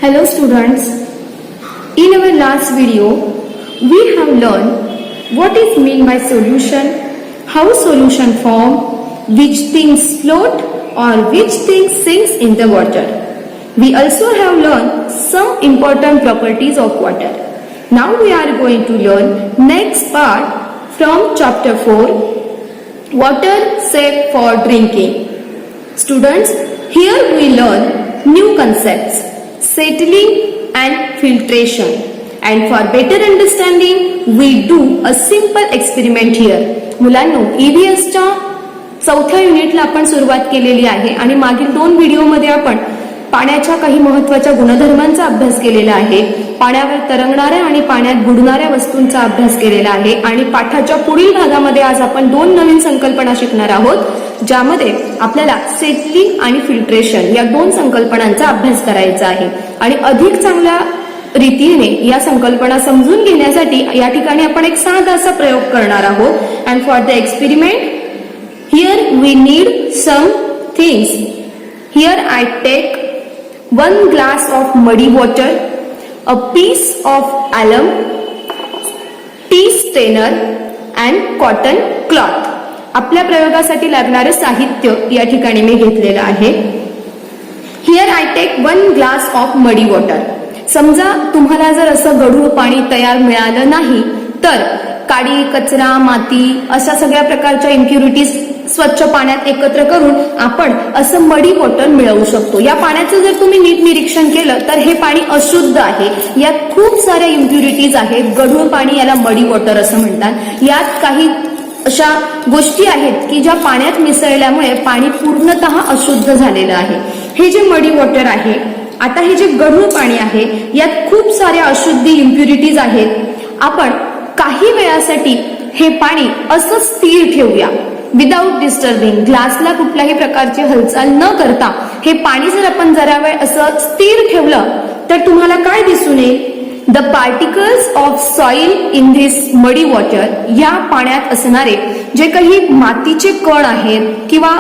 Hello students, in our last video we have learned what is meant by solution, how solution form, which things float or which things sinks in the water. We also have learned some important properties of water. Now we are going to learn next part from chapter 4, water safe for drinking. Students, here we learn new concepts, settling and filtration, and for better understanding we do a simple experiment here. मुलांनो, EVS च्या चौथ्या युनिटला आपण सुरुवात केलेली आहे आणि मागील 2 व्हिडिओमध्ये आपण पाण्याच्या काही महत्त्वाच्या गुणधर्मांचा अभ्यास केलेला आहे, पाण्यावर तरंगणाऱ्या आणि पाण्यात बुडणाऱ्या वस्तूंचा अभ्यास केलेला आहे आणि पाठाच्या पुढील भागामध्ये आज आपण 2 नवीन संकल्पना शिकणार आहोत, ज्यामध्ये आपल्याला सेटलिंग आणि फिल्ट्रेशन या 2 संकल्पनांचा अभ्यास करायचा आहे. आणि अधिक चांगल्या रीतीने या संकल्पना समजून घेण्यासाठी या ठिकाणी आपण एक साधा असा प्रयोग करणार आहोत. And for the experiment here we need some things. Here I take 1 glass of muddy water, a piece of alum, tea strainer and cotton cloth. आपल्या प्रयोगासाठी लागणारे साहित्य या ठिकाणी मी घेतलेलं आहे. Here I take 1 glass of muddy water. समजा तुम्हाला जर असं गढूळ पाणी तयार मिळालं नाही तर काडी, कचरा, माती अशा सगळ्या प्रकारच्या इम्प्युरिटीज स्वच्छ पाण्यात एकत्र करून आपण असं मडी वॉटर मिळवू शकतो. या पाण्याचं जर तुम्ही नीट निरीक्षण केलं तर हे पाणी अशुद्ध आहे. यात खूप साऱ्या इम्प्युरिटीज आहेत. गढूळ पाणी याला मडी वॉटर असं म्हणतात. यात काही अशा गोष्टी आहेत की ज्या पाण्यात मिसळल्यामुळे पाणी पूर्णतः अशुद्ध झालेलं आहे. हे जे मडी वॉटर आहे, आता हे जे गढूळ पाणी आहे यात खूप साऱ्या अशुद्धी इम्प्युरिटीज आहेत. आपण काही वेळासाठी हे पाणी असं स्थिर ठेवूया, विदाउट डिस्टर्बिंग. ग्लासला कुठल्याही प्रकारची हालचाल न करता हे पाणी जर आपण जरा वेळ असं स्थिर ठेवलं तर तुम्हाला काय दिसून येईल? The particles of soil in this मडी वॉटर, या पाण्यात असणारे जे काही मातीचे कण आहेत किंवा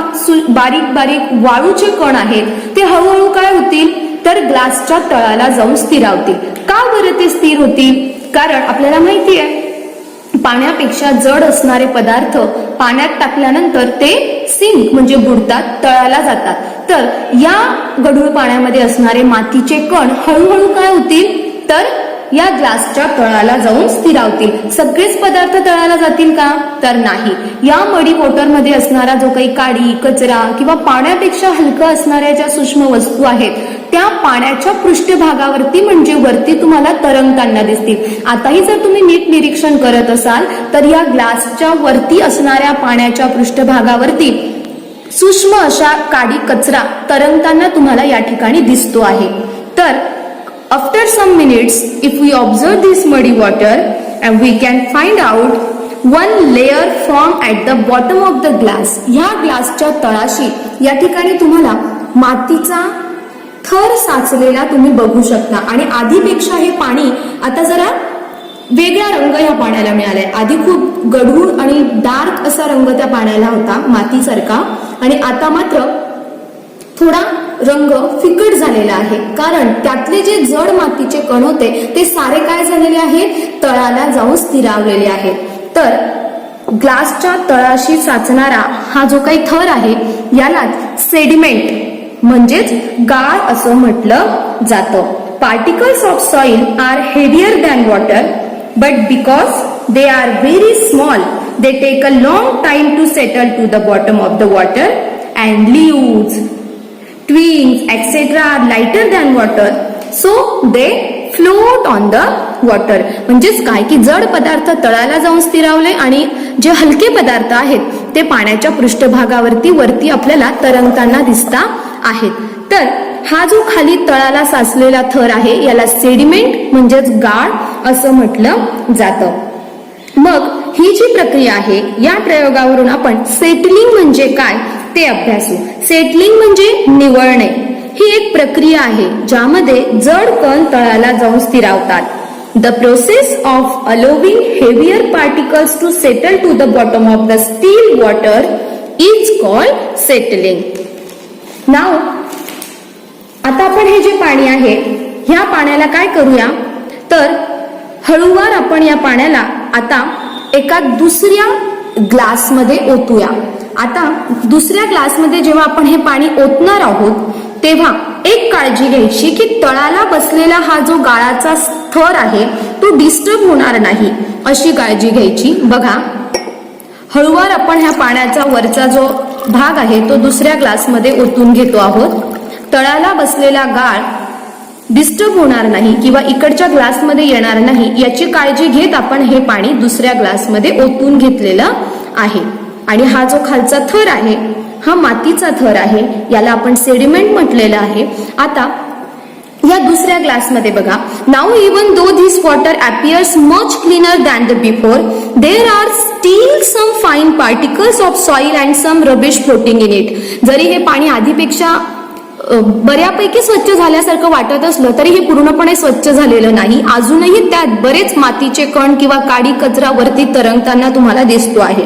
बारीक बारीक वाळूचे कण आहेत ते हळूहळू काय होतील तर ग्लासच्या तळाला जाऊन स्थिरावतील. का बरं ते स्थिर होतील? कारण आपल्याला माहिती आहे पाण्यापेक्षा जड असणारे पदार्थ पाण्यात टाकल्यानंतर ते सिंक म्हणजे बुडतात, तळाला जातात. तर या गढूळ पाण्यामध्ये असणारे मातीचे कण हळूहळू काय होतील तर या ग्लासच्या तळाला जाऊन स्थिरावतील. सगळेच पदार्थ तळाला जातील का? तर नाही. या मडी वॉटरमध्ये असणारा जो काही काडी, कचरा किंवा पाण्यापेक्षा हलका असणाऱ्या ज्या सूक्ष्म वस्तू आहेत त्या पाण्याच्या पृष्ठभागावरती म्हणजे वरती तुम्हाला तरंगताना दिसतील. आताही जर तुम्ही नीट निरीक्षण करत असाल तर या ग्लासच्या वरती असणाऱ्या पाण्याच्या पृष्ठभागावरती सूक्ष्म अशा काडी, कचरा तरंगताना तुम्हाला या ठिकाणी दिसतो आहे. तर after some minutes, if we observe this muddy water and we can find out one layer formed at the bottom of the glass. या ग्लासच्या तळाशी या ठिकाणी तुम्हाला मातीचा थर साचलेला तुम्ही बघू शकता आणि आधीपेक्षा हे पाणी आता जरा वेगळा रंग या पाण्याला मिळालाय. आधी खूप गढूळ आणि डार्क असा रंग त्या पाण्याला होता, मातीसारखा, आणि आता मात्र थोडा रंग फिकट झालेला आहे. कारण त्यातले जे जड मातीचे कण होते ते सारे काय झालेले आहेत? तळाला जाऊन स्थिरावलेले आहेत. तर ग्लासच्या तळाशी साचणारा हा जो काही थर आहे यालाच सेडिमेंट म्हणजेच गाळ असं म्हटलं जातं. Particles of soil are heavier than water, but because they are very small they take a long time to settle to the bottom of the water and leaves, twigs, etc. are lighter than water, so they float on the water. म्हणजेच काय की जड पदार्थ तळाला जाऊन स्थिरावले आणि जे हलके पदार्थ आहेत ते पाण्याच्या पृष्ठभागावरती वरती आपल्याला तरंगताना दिसता आहेत. तर हा जो खाली तळाला साचलेला थर आहे याला सेडिमेंट म्हणजेच गाळ असं म्हटलं जातं. मग ही जी प्रक्रिया आहे या प्रयोगावरून आपण सेटलिंग म्हणजे काय ते अभ्यासू. सेटलिंग म्हणजे निवळणे. ही एक प्रक्रिया आहे ज्यामध्ये जड कण तळाला जाऊन स्थिरावतात. The process of allowing heavier particles to settle to the bottom of the still water is called settling. नाव आता आपण हे जे पाणी आहे ह्या पाण्याला काय करूया तर हळूवार आपण या पाण्याला आता एका दुसऱ्या ग्लासमध्ये ओतूया. आता दुसऱ्या ग्लासमध्ये जेव्हा आपण हे पाणी ओतणार आहोत तेव्हा एक काळजी घ्यायची की तळाला बसलेला हा जो गाळाचा थर आहे तो डिस्टर्ब होणार नाही अशी काळजी घ्यायची. बघा हळूवार आपण ह्या पाण्याचा वरचा जो भाग आहे तो दुसऱ्या ग्लासमध्ये ओतून घेतो आहोत. तळाला बसलेला गाळ डिस्टर्ब होणार नाही किंवा इकडच्या ग्लासमध्ये येणार नाही याची काळजी घेत आपण हे पाणी दुसऱ्या ग्लासमध्ये ओतून घेतलेलं आहे. आणि हा जो खालचा थर आहे हा मातीचा थर आहे, याला आपण सेडिमेंट म्हटलेलं आहे. आता या दुसऱ्या ग्लासमध्ये बघा, now even though this water appears much cleaner than the before there are still some fine particles of soil and some rubbish floating in it. जरी हे पाणी आधीपेक्षा बऱ्यापैकी स्वच्छ झाल्यासारखं वाटत असलं तरी हे पूर्णपणे स्वच्छ झालेलं नाही. अजूनही त्यात बरेच मातीचे कण किंवा काडी कचरा वरती तरंगताना तुम्हाला दिसतो आहे.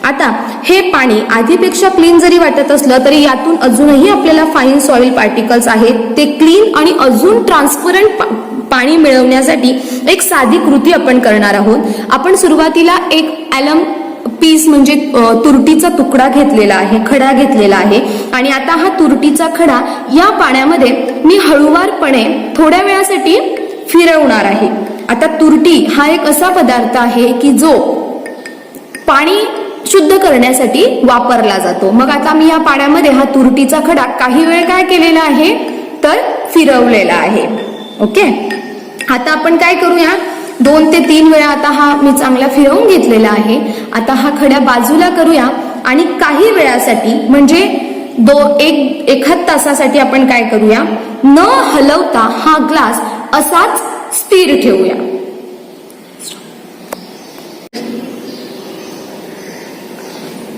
आता हे पाणी आधीपेक्षा क्लीन जरी वाटत असलं तरी यातून अजूनही आपल्याला फाईन सॉइल पार्टिकल्स आहेत. ते क्लीन आणि अजून ट्रान्सपरंट पाणी मिळवण्यासाठी एक साधी कृती आपण करणार आहोत. आपण सुरुवातीला एक ॲलम पीस म्हणजे तुरटीचा तुकडा घेतलेला आहे, खडा घेतलेला आहे. आणि आता हा तुरटीचा खडा या पाण्यामध्ये मी हळूवारपणे थोड्या वेळासाठी फिरवणार आहे. आता तुरटी हा एक असा पदार्थ आहे की जो पाणी शुद्ध करण्यासाठी वापरला जातो. मग आता मी या पाण्यामध्ये हा तुरटीचा खडा काही वेळ काय केलेला आहे तर फिरवलेला आहे. ओके, आता आपण काय करूया 2 ते 3 वेळा आता हा मी चांगला फिरवून घेतलेला आहे. आता हा खड्या बाजूला करूया आणि काही वेळासाठी म्हणजे एखाद तासासाठी आपण काय करूया न हलवता हा ग्लास असाच स्थिर ठेवूया.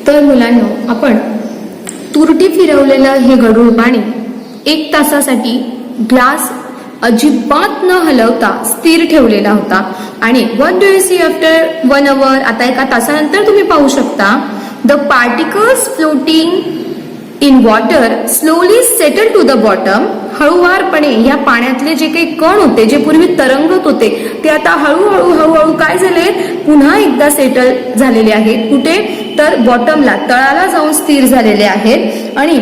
तर मुलांनो, आपण तुरटी फिरवलेलं हे गढूळ पाणी 1 तासासाठी ग्लास अजिबात न हलवता स्थिर ठेवलेला होता. आणि what do you see after 1 hour? आता एका तासानंतर तुम्ही पाहू शकता the particles floating in water slowly settle to the bottom. हळूवारपणे या पाण्यातले जे काही कण होते जे पूर्वी तरंगत होते ते आता हळूहळू हळूहळू काय झाले पुन्हा एकदा सेटल झालेले आहेत. कुठे तर बॉटमला, तळाला जाऊन स्थिर झालेले आहेत. आणि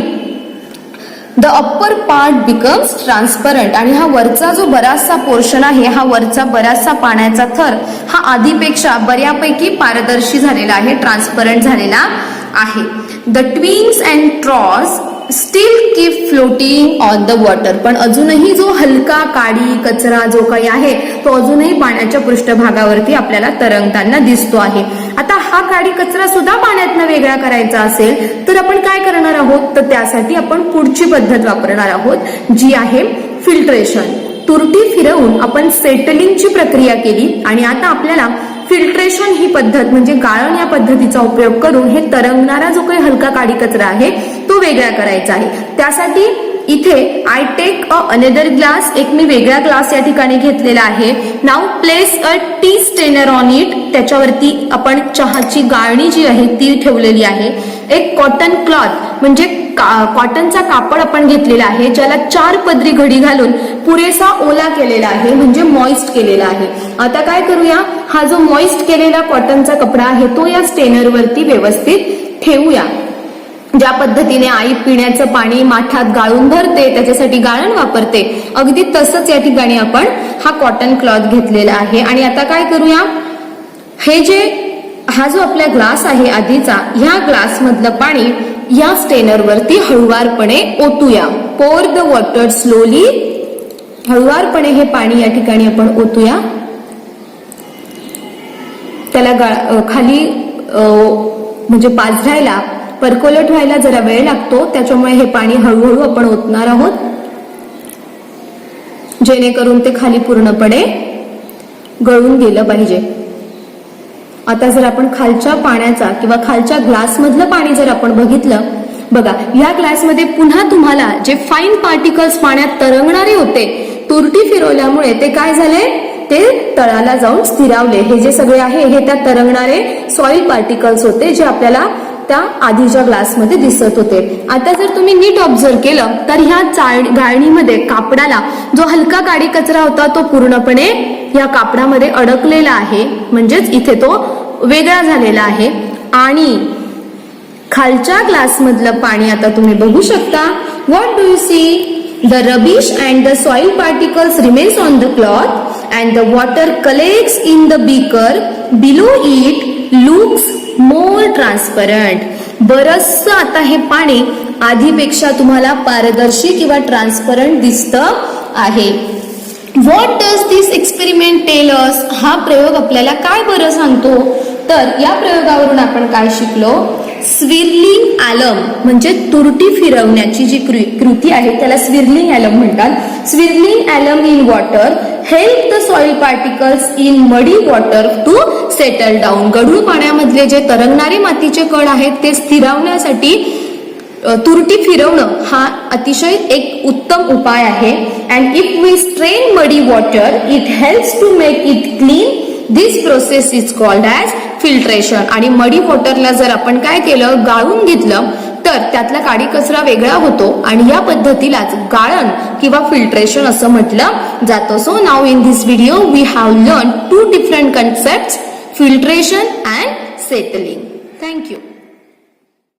the upper part becomes transparent. आणि हा वरचा जो बराचसा पोर्शन आहे, हा वरचा बराचसा पाण्याचा थर हा आधीपेक्षा बऱ्यापैकी पारदर्शी झालेला आहे, ट्रान्सपरंट झालेला आहे. The twigs and straws still keep floating on the water. पण अजूनही जो हलका काडी कचरा जो काही आहे तो अजूनही पाण्याच्या पृष्ठभागावरती आपल्याला तरंगताना दिसतो आहे. आता हा काडी कचरा सुद्धा पाण्यातनं वेगळा करायचा असेल तर आपण काय करणार आहोत तर त्यासाठी आपण पुढची पद्धत वापरणार आहोत जी आहे फिल्ट्रेशन. तुरटी फिरवून आपण सेटलिंगची प्रक्रिया केली आणि आता आपल्याला फिल्ट्रेशन ही पद्धत म्हणजे गाळण या पद्धतीचा उपयोग करून हे तरंगणारा जो काही हलका काडी कचरा आहे तो वेगळा करायचा आहे. त्यासाठी इथे आय टेक अनदर ग्लास, एक मी वेगळा ग्लास या ठिकाणी घेतलेला आहे. Now place a tea strainer on it. त्याच्यावरती आपण चहाची गाळणी जी आहे ती ठेवलेली आहे. एक कॉटन क्लॉथ म्हणजे कॉटनचा कापड आपण घेतलेला आहे ज्याला 4 पदरी घडी घालून पुरेसा ओला केलेला आहे म्हणजे मॉइस्ट केलेला आहे. आता काय करूया, हा जो मॉइस्ट केलेला कॉटनचा कपडा आहे तो या स्टेनरवरती व्यवस्थित ठेवूया. ज्या पद्धतीने आई पिण्याचं पाणी माठात गाळून भरते त्याच्यासाठी गाळण वापरते अगदी तसंच या ठिकाणी आपण हा कॉटन क्लॉथ घेतलेला आहे. आणि आता काय करूया, हा जो आपला ग्लास आहे आधीचा, ह्या ग्लास मधलं पाणी या स्टेनरवरती हळुवारपणे ओतूया. पोर द वॉटर स्लोली. हळुवारपणे हे पाणी या ठिकाणी आपण ओतूया. त्याला खाली म्हणजे पाझरायला परकोलट व्हायला जरा वेळ लागतो, त्याच्यामुळे हे पाणी हळूहळू आपण ओतणार आहोत जेणेकरून ते खाली पूर्णपणे गळून गेलं पाहिजे. आता जर आपण खालच्या पाण्याचा किंवा खालच्या ग्लास मधलं पाणी जर आपण बघितलं, बघा या ग्लासमध्ये पुन्हा तुम्हाला जे फाईन पार्टिकल्स पाण्यात तरंगणारे होते तुरटी फिरवल्यामुळे ते काय झाले ते तळाला जाऊन स्थिरावले. हे जे सगळे आहे हे त्यात तरंगणारे सॉइल पार्टिकल्स होते जे आपल्याला त्या आधीच्या ग्लासमध्ये दिसत होते. आता जर तुम्ही नीट ऑब्झर्व केलं तर ह्या गाळणीमध्ये कापडाला जो हलका काडी कचरा होता तो पूर्णपणे या कापडामध्ये अडकलेला आहे, म्हणजेच इथे तो वेगळा झालेला आहे. आणि खालच्या ग्लासमधलं पाणी आता तुम्ही बघू शकता. What do you see? The rubbish and the soil particles remains on the cloth and the water collects in the beaker. Below it looks more transparent. बरंचसं आता हे पाणी आधीपेक्षा तुम्हाला पारदर्शी किंवा ट्रान्सपरंट दिसतं आहे. What does this experiment tell us? हा प्रयोग आपल्याला काय बरं सांगतो? तर या प्रयोगावरून आपण काय शिकलो? स्विर्लिंग ॲलम म्हणजे तुरटी फिरवण्याची जी कृती आहे त्याला स्विर्लिंग ॲलम म्हणतात. Swirling alum in water help the soil particles in muddy water to settle down. गढूळ पाण्यामधले जे तरंगणारे मातीचे कण आहेत ते स्थिरावण्यासाठी तुरटी फिरवणं हा अतिशय एक उत्तम उपाय आहे. And if we strain muddy water it helps to make it clean. This process is called as filtration. आणि मडी वॉटरला जर आपण काय केलं, गाळून घेतलं तर त्यातला काडी कचरा वेगळा होतो आणि या पद्धतीलाच गाळण किंवा फिल्ट्रेशन असं म्हटलं जातं. So now in this video we have learn 2 different concepts, filtration and settling.